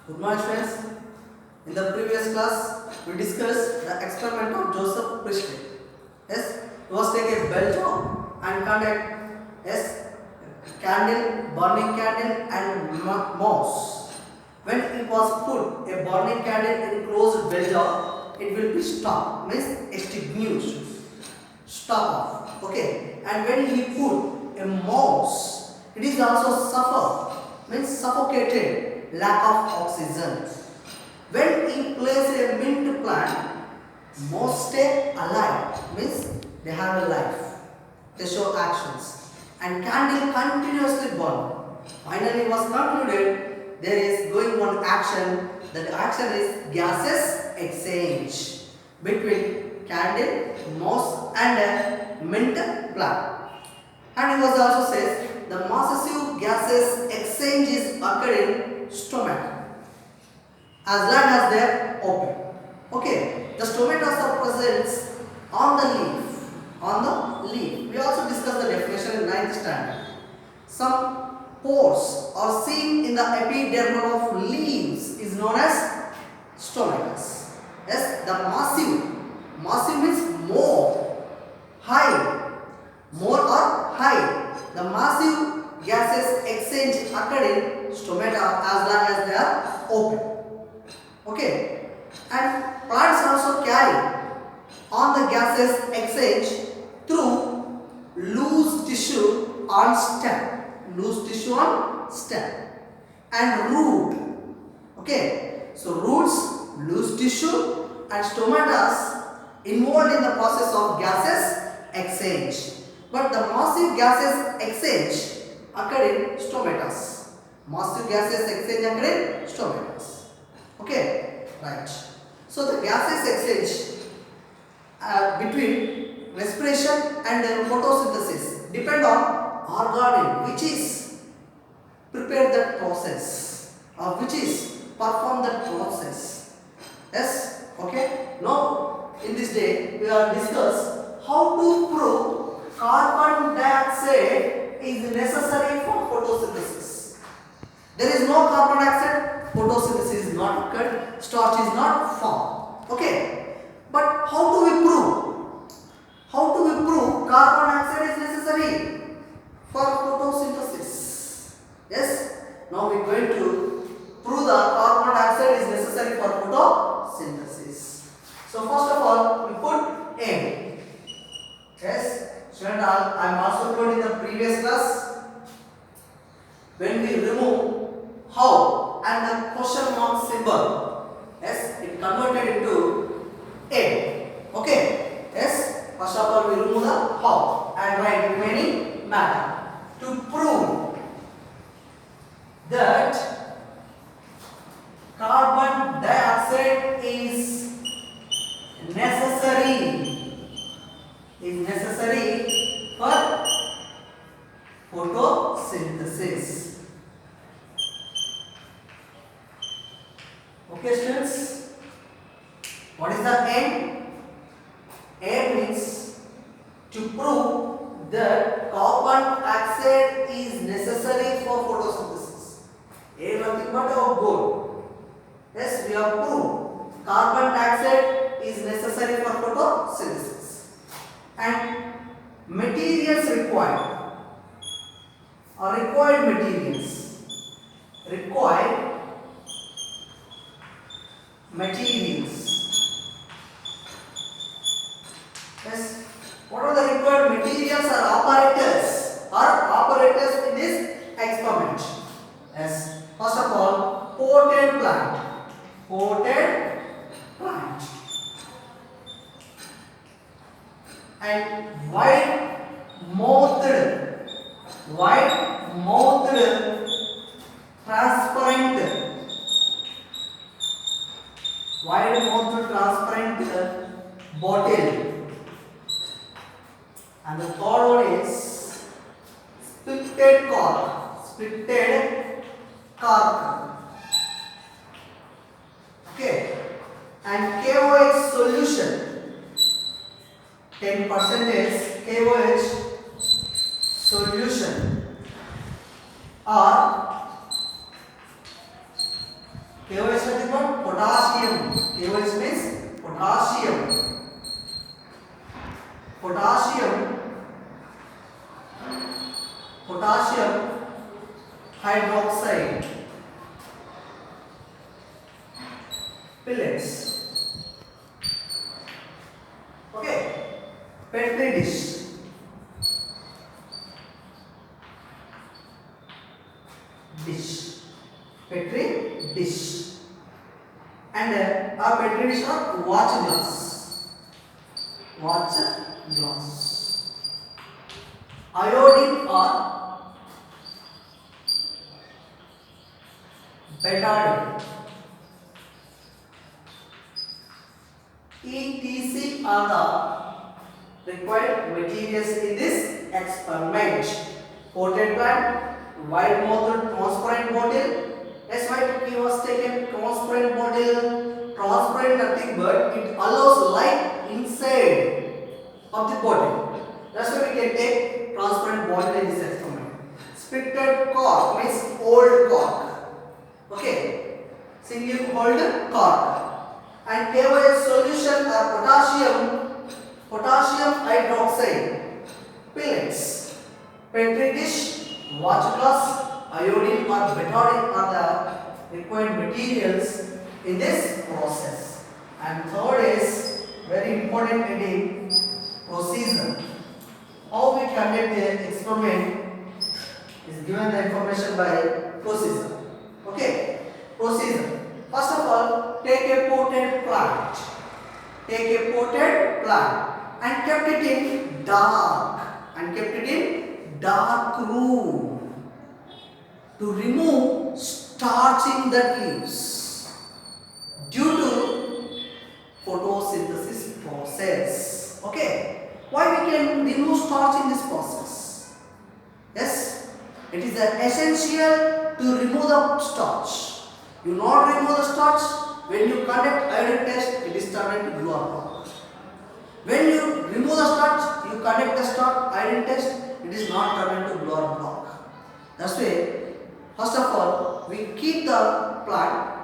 Good morning, friends. In the previous class, we discussed the experiment of Joseph Priestley. Yes, he was take a bell jar and conduct candle, burning candle, and mouse. When it was put a burning candle in closed bell jar, it will be stopped, means extinguished, stop off. Okay, and when he put a mouse, it is also suffer, means suffocated, lack of oxygen. When he places a mint plant, most stay alive, means they have a life. They show actions. And candle continuously burn. Finally was concluded, there is going one action. That action is gases exchange between candle, moss and a mint plant. And he was also says the massive gases exchange is occurring in stomach as long as they are open. Okay, the stomata are present on the leaf. On the leaf. We also discussed the definition in 9th standard. Some pores are seen in the epidermal of leaves is known as stomatas. Yes, the massive means more, high, more or high. The massive gases exchange occur in stomata as long as they are open. Okay, and plants also carry on the gases exchange through loose tissue on stem and root. Okay, so roots, loose tissue and stomatas involved in the process of gases exchange. But the massive gases exchange occur in stomatas. Massive gases exchange occur in stomatas. Okay, right. So the gases exchange between respiration and photosynthesis depend on organ which is prepare that process or which is perform that process. Yes, okay. Now in this day we are discuss how to prove carbon dioxide is necessary for photosynthesis. There is no carbon dioxide, photosynthesis is not occurred, starch is not formed. Okay, but how do we prove? How do we prove carbon dioxide is necessary for photosynthesis? Yes, now we are going to prove that carbon dioxide is necessary for photosynthesis. So first of all, we put M. Yes, student, I am also told in the previous class when we remove how and the question mark symbol, yes, it converted into A. Okay, yes, first of all we remove the how and write remaining matter to prove that carbon dioxide is necessary for photosynthesis. Okay, students, what is the aim? Aim means to prove that carbon dioxide is necessary for photosynthesis. Aim nothing but our goal. Yes, we have proved carbon dioxide is necessary for photosynthesis. And materials required or required materials. Yes, what are the required materials or operators in this experiment? Yes, first of all, potted plant. And wide-mouthed transparent bottle. And the third one is spitted cork. Okay, and KOH solution, 10% KOH solution or KOH nothing but potassium. KOH means potassium. Potassium hydroxide pellets. Okay, petri dish. Petri dish. And our petri dish or watch glass. Iodine or betadine. ETC are the required materials in this experiment. Potted plant, wide mouthed transparent bottle. That's why he was taken transparent bottle. Transparent nothing but it allows light inside of the bottle. That's why we can take transparent bottle in this experiment. Spitted cork means old cork. Okay, single holder cork. And KOH solution are potassium hydroxide pellets, petri dish, watch glass, iodine or betadine are the required materials in this process. And third is very important heading, procedure. How we conduct the experiment is given the information by procedure. Okay, procedure. First of all, take a potted plant. And kept it in dark room to remove starch in the leaves due to photosynthesis process. Okay, why we can remove starch in this process? Yes, it is essential to remove the starch. You not remove the starch. When you conduct iodine test, it is turned into glue or block. When you remove the starch, you conduct the starch iodine test, it is not turned into glue or block. That's why, first of all, we keep the plant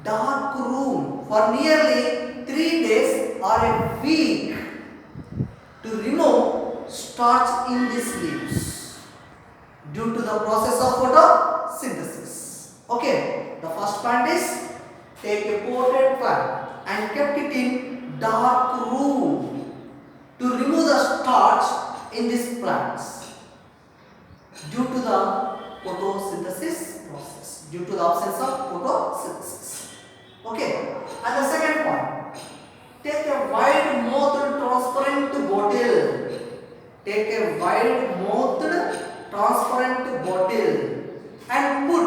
dark room for nearly 3 days or a week to remove starch in these leaves due to the process of photosynthesis. Okay. The first point is take a potted plant and kept it in dark room to remove the starch in these plants due to the photosynthesis process, due to the absence of photosynthesis. Okay. And the second point, take a wide mouthed transparent bottle. Take a wide mouthed transparent bottle and put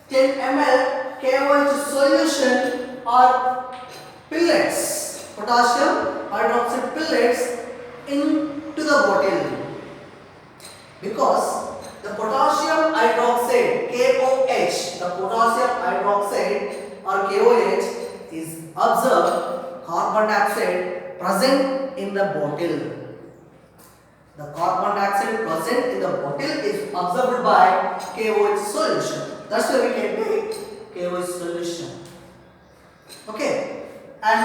10 ml KOH solution or pellets, potassium hydroxide pellets into the bottle, because the potassium hydroxide KOH, the potassium hydroxide or KOH is observed carbon dioxide present in the bottle. The carbon dioxide present in the bottle is observed by KOH solution. That's why we can take KOH solution. Okay. And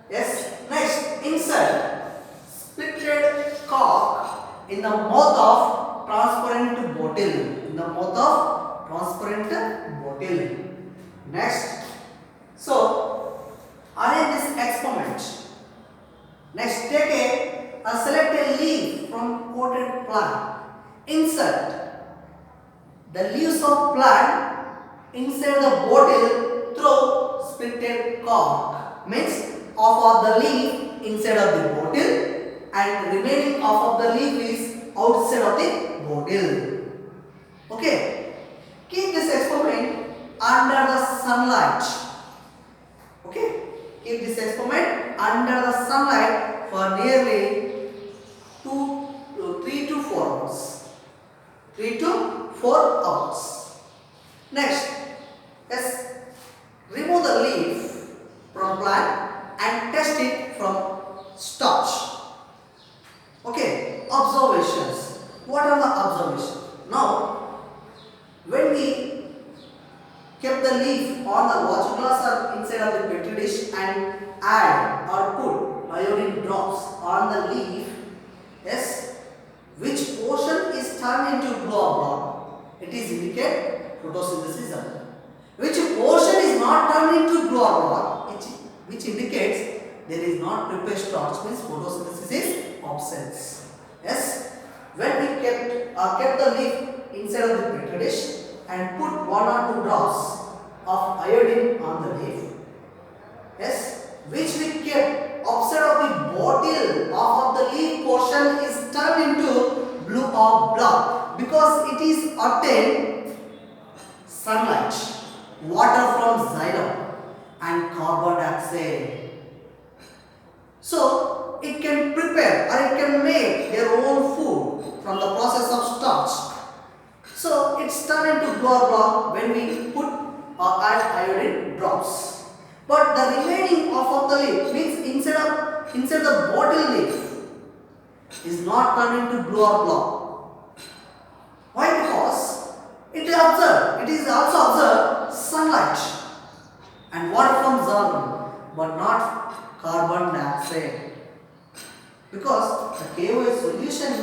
yes, next insert splitted cork in the mouth of transparent bottle. Next, so arrange this experiment. Next, take select a leaf from potted plant. Insert the leaves of plant inside the bottle through splitted cork. Means half of the leaf inside of the bottle and remaining half of the leaf is outside of the bottle. Okay. Keep this experiment under the sunlight. Okay. Keep this experiment under the sunlight for nearly 3 to 4 hours. 3 to 4 hours. Next, yes, remove the leaf from plant and test it from starch. Okay, observations. What are the observations? Now, when we kept the leaf on the water glass or inside of the petri dish and add or put iodine drops on the leaf, yes, which portion is turned into blue or block? It is indicate photosynthesis. Which portion is not turned into blue or block? Which indicates there is not prepared starch, means photosynthesis is absence. Yes, when we kept the leaf inside of the petri dish and put 1 or 2 drops of iodine on the leaf, yes, which we kept outside of the bottle of the leaf portion is turned into blue or black because it is obtained sunlight, water from xylem and carbon dioxide. So it can prepare or it can make their own food from the process of starch. So it's turned into blue or black when we put or add iodine drops. But the remaining half of the leaf means inside the bottle leaf is not turned into blue or black. Why? Because it is also observed sunlight and water from xylem, but not carbon dioxide. Because the KOH solution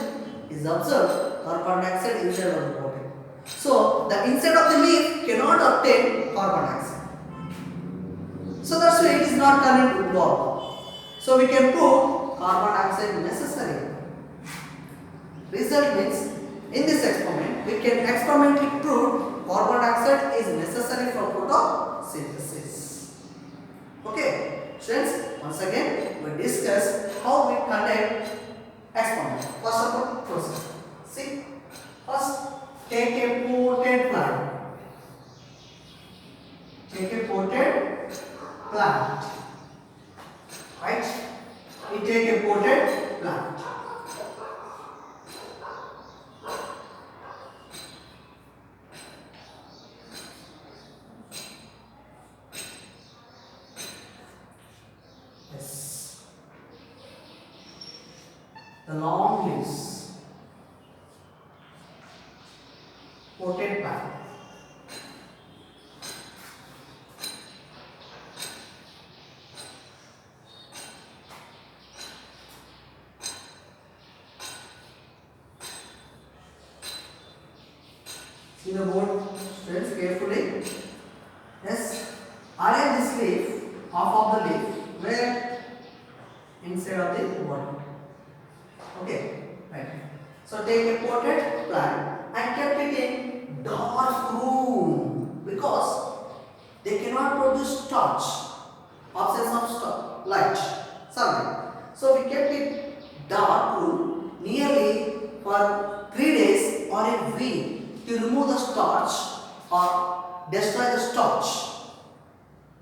is observed carbon dioxide inside of the bottle. So the inside of the leaf cannot obtain carbon dioxide. So that's why it is not turned into blue or black. So we can prove carbon dioxide necessary. Result means in this experiment we can experimentally prove carbon dioxide is necessary for photosynthesis. Okay, students, once again we discuss how we conduct experiment. First of all, process. See, first take a potted plant. Take a potted plant. Right? We take a potted plant. Yes. The long leaves. Potted plant. See the board, students, carefully. Yes, arrange this leaf, half of the leaf, where inside of the bottle. Okay, right. So take a potted plant and kept it in dark room because they cannot produce starch, absence of starch, light, sunlight. So we kept it dark room nearly for 3 days or a week to remove the starch or destroy the starch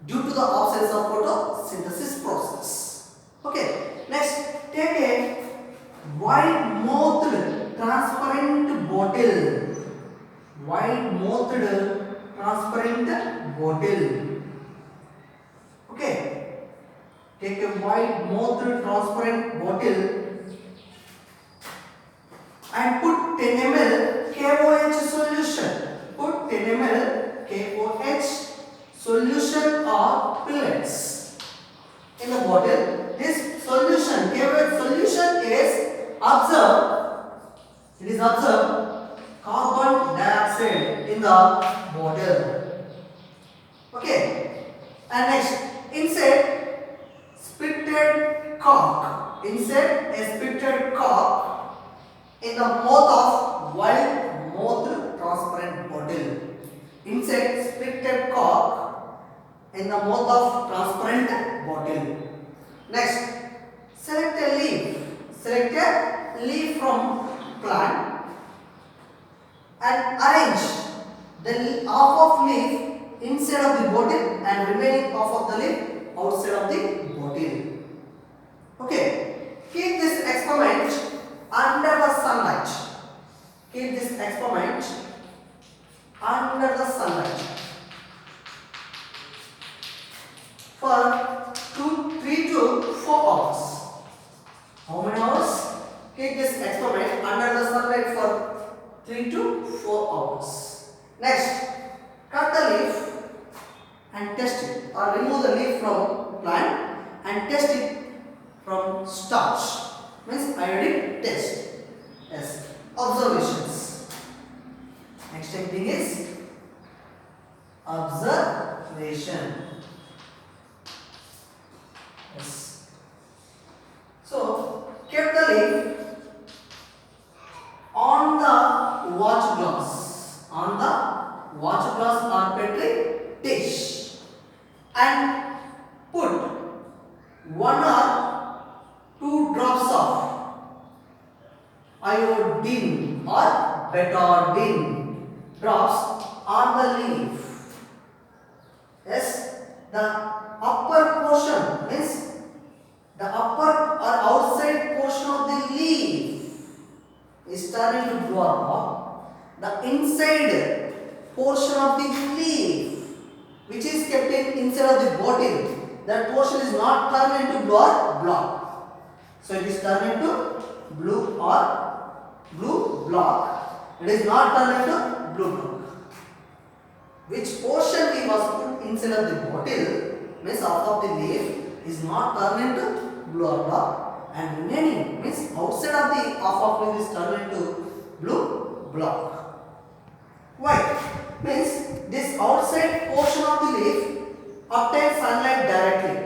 due to the absence of photosynthesis process. Okay, next take a wide-mouthed transparent bottle. Wide-mouthed transparent bottle. Okay, take a wide-mouthed transparent bottle and put 10 ml KOH solution. Put 10 ml KOH solution or pellets in the bottle. This solution, KOH solution is observed carbon dioxide in the bottle. Okay. And next, insert spitted cork. Insert a spitted cork in the mouth of wide-mouthed transparent bottle. Insert spitted cork in the mouth of transparent bottle. Next, select a leaf. Select a leaf from plant and arrange the half of leaf inside of the bottle and remaining half of the leaf outside of the bottle. Okay, keep this experiment under the sunlight. Keep this experiment under the sunlight for 3 to 4 hours. How many hours? Keep this experiment under the sunlight for 3 to 4 hours. Next, Next, cut the leaf and test it, or remove the leaf from plant and test it from starch. Means iodic test. Yes. Observations. Next technique is observation. Yes. So keep the leaf on the watch glass, or petri dish, and put 1 or 2 drops of iodine or betadine drops on the leaf. Yes, the upper portion means the upper or outside portion of the leaf is turning to blue or black. The inside portion of the leaf, which is kept inside of the bottle, that portion is not turned into blue or black. So it is turned into blue or blue block. It is not turned into blue block. Which portion we was put inside of the bottle means out of the leaf is not turned into blue or block, and remaining means outside of the half of leaf is turned into blue block. Why? Means this outside portion of the leaf obtains sunlight directly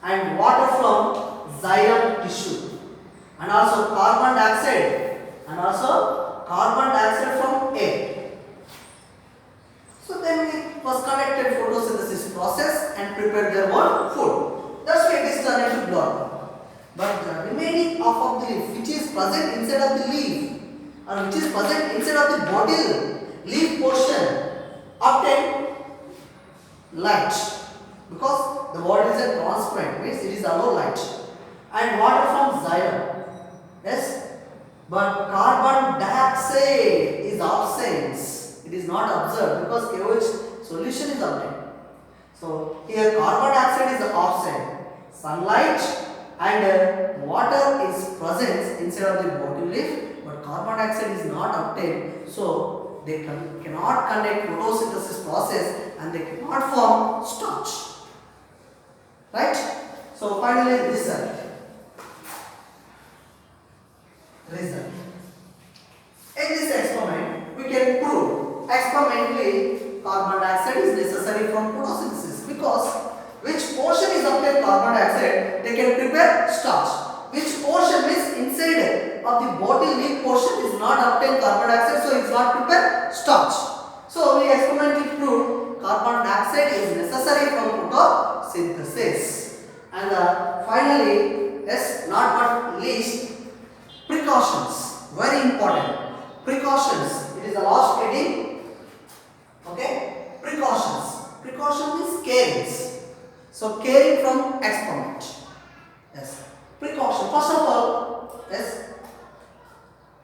and water from xylem tissue, and also carbon dioxide from air. So then it was conducted photosynthesis process and prepared their own food. That's why it is turned into blood. But the remaining half of the leaf, which is present inside of the leaf, or which is present inside of the bottle, leaf portion, obtain light, because the bottle is a transparent, means it is allow light, and water from xylem. Yes, but carbon dioxide is absent. It is not observed because KOH solution is obtained. So here carbon dioxide is absent, sunlight and water is present inside of the bottle leaf, but carbon dioxide is not obtained. So they cannot conduct photosynthesis process and they cannot form starch. Right? So finally result. In this experiment, we can prove experimentally carbon dioxide is necessary for photosynthesis, because which portion is obtained carbon dioxide, they can prepare starch. Which portion is inside of the bottle leaf portion is not obtained carbon dioxide, so it is not prepared starch. So we experimentally proved carbon dioxide is necessary for photosynthesis. And finally, yes, not but least, precautions, very important. Precautions, it is the last heading. Okay, precautions. Precaution means carings. So caring from experiment. Yes, precaution. First of all, yes,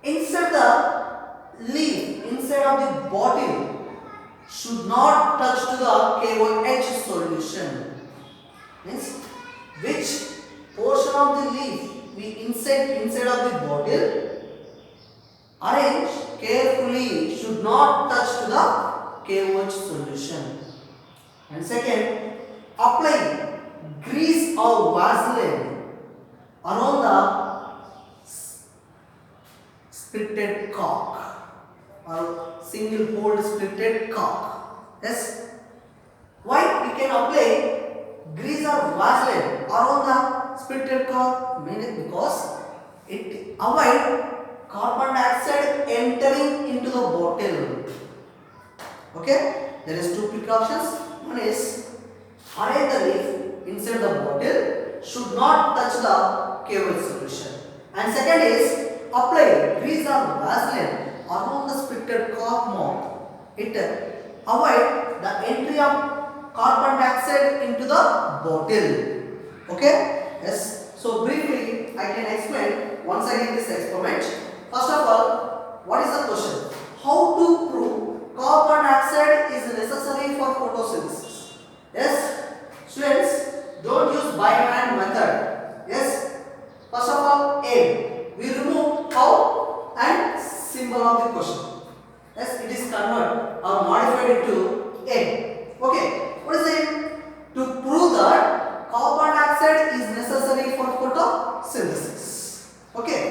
inside the leaf, inside of the bottle, should not touch to the KOH solution. Means which portion of the leaf we inside of the bottle, arrange carefully, should not touch to the KOH solution. And second, apply grease or Vaseline around the splitted cork or single hole splitted cork. Yes. Why we can apply grease or Vaseline around the splitted cork? Meaning because it avoid carbon dioxide entering into the bottle. Okay, there is two precautions. One is arrange the leaf inside the bottle, should not touch the KOH solution. And second is apply grease or Vaseline around the splitted cork mouth. It avoid the entry of carbon dioxide into the bottle. Okay, yes. So briefly I can explain once again this experiment. First of all, what is the question? How to prove carbon dioxide is necessary for photosynthesis? Yes, students, don't use by hand method. Yes, first of all, A. We remove how and symbol of the question. Yes, it is convert or divided into N. Okay, what is it? To prove that carbon dioxide is necessary for photosynthesis. Okay,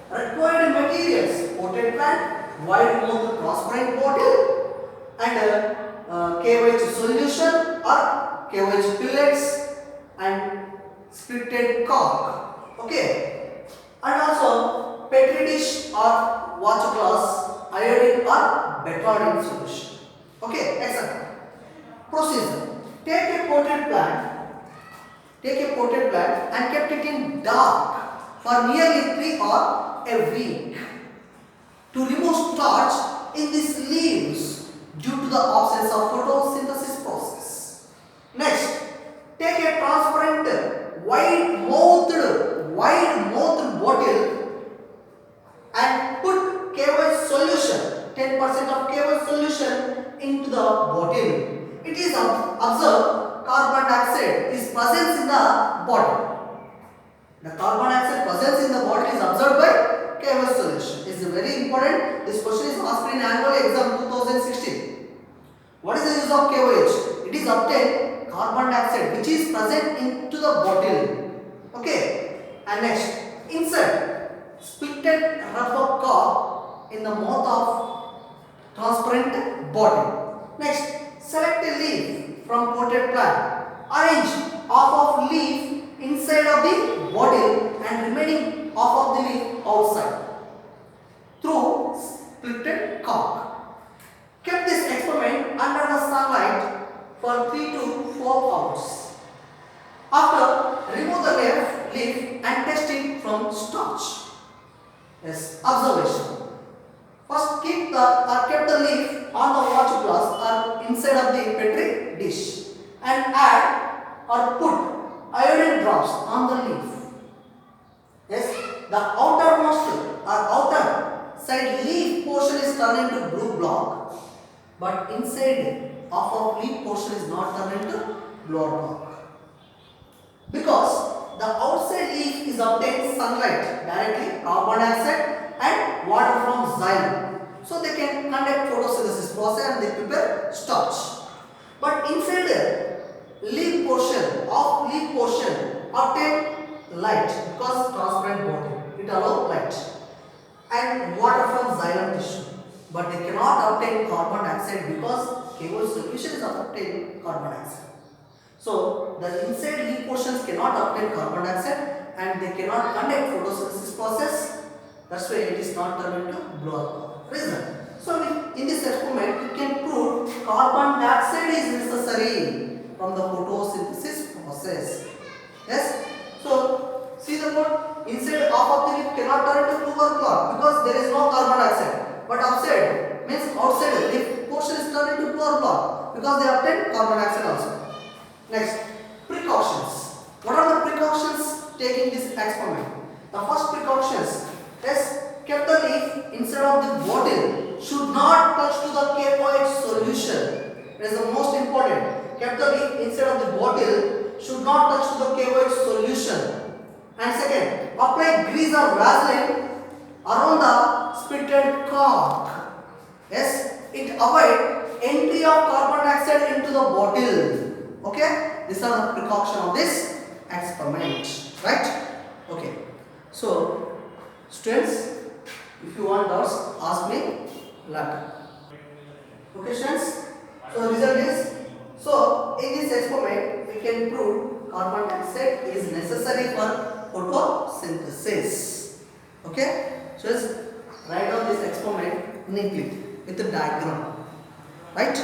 required materials: potted plant, wide mouth transparent bottle, and KOH solution or KOH pellets, and splitted cork. Okay, and also petri dish or watch glass, iodine or betadine solution. Okay, etc. Procedure: take a potted plant and kept it in dark for nearly 3 or a week to remove starch in these leaves due to the absence of photosynthesis process. Next, take a transparent wide-mouthed bottle and put KOH solution, 10% of KOH solution into the bottle. It is observed carbon dioxide is present in the bottle. The carbon dioxide presence in the bottle is observed by KOH solution. It is very important. This question is asked in annual exam 2016. What is the use of KOH? It is obtained carbon dioxide which is present into the bottle. Okay. And next, insert splitted rubber cork in the mouth of transparent bottle. Next, select a leaf from potted plant. Arrange half of leaf inside of the bottle and remaining half of the leaf outside through splitted cork. Kept this experiment under the sunlight for 3 to 4 hours. After, remove the leaf and test it from starch. Yes, observation. First, kept the leaf on the watch glass or inside of the petri dish and add or put iodine drops on the leaf. Yes, the outer side leaf portion is turned into blue block, but inside of leaf portion is not turned into blue block. Because the outside leaf is obtained sunlight directly, carbon dioxide and water from xylem. So they can conduct photosynthesis process and they prepare starch. But inside the leaf portion obtain light because transparent bottle. It allows light and water from xylem tissue. But they cannot obtain carbon dioxide because KOH solution is obtaining carbon dioxide. So the inside leaf portions cannot obtain carbon dioxide and they cannot conduct photosynthesis process. That's why it is not turned into blue reason. So in this experiment you can prove carbon dioxide is necessary from the photosynthesis process. Yes. So see the code, inside half of the leaf cannot turn into blue or black because there is no carbon dioxide. But outside means outside the leaf portion is turned into blue or black because they obtain carbon dioxide also. Next, precautions. What are the precautions taking this experiment? The first precautions is kept the leaf inside of the bottle should not touch to the KOH solution. It is the most important. Kept the leaf inside of the bottle should not touch to the KOH solution. And second, apply grease or Vaseline around the splitted cork. Yes, it avoid entry of carbon dioxide into the bottle. Okay, these are the precautions of this experiment, right? Okay, so students, if you want doubts, ask me later. Okay, students. So result is, so in this experiment we can prove carbon dioxide is necessary for photosynthesis. Okay, so let's write down this experiment neatly with the diagram, right?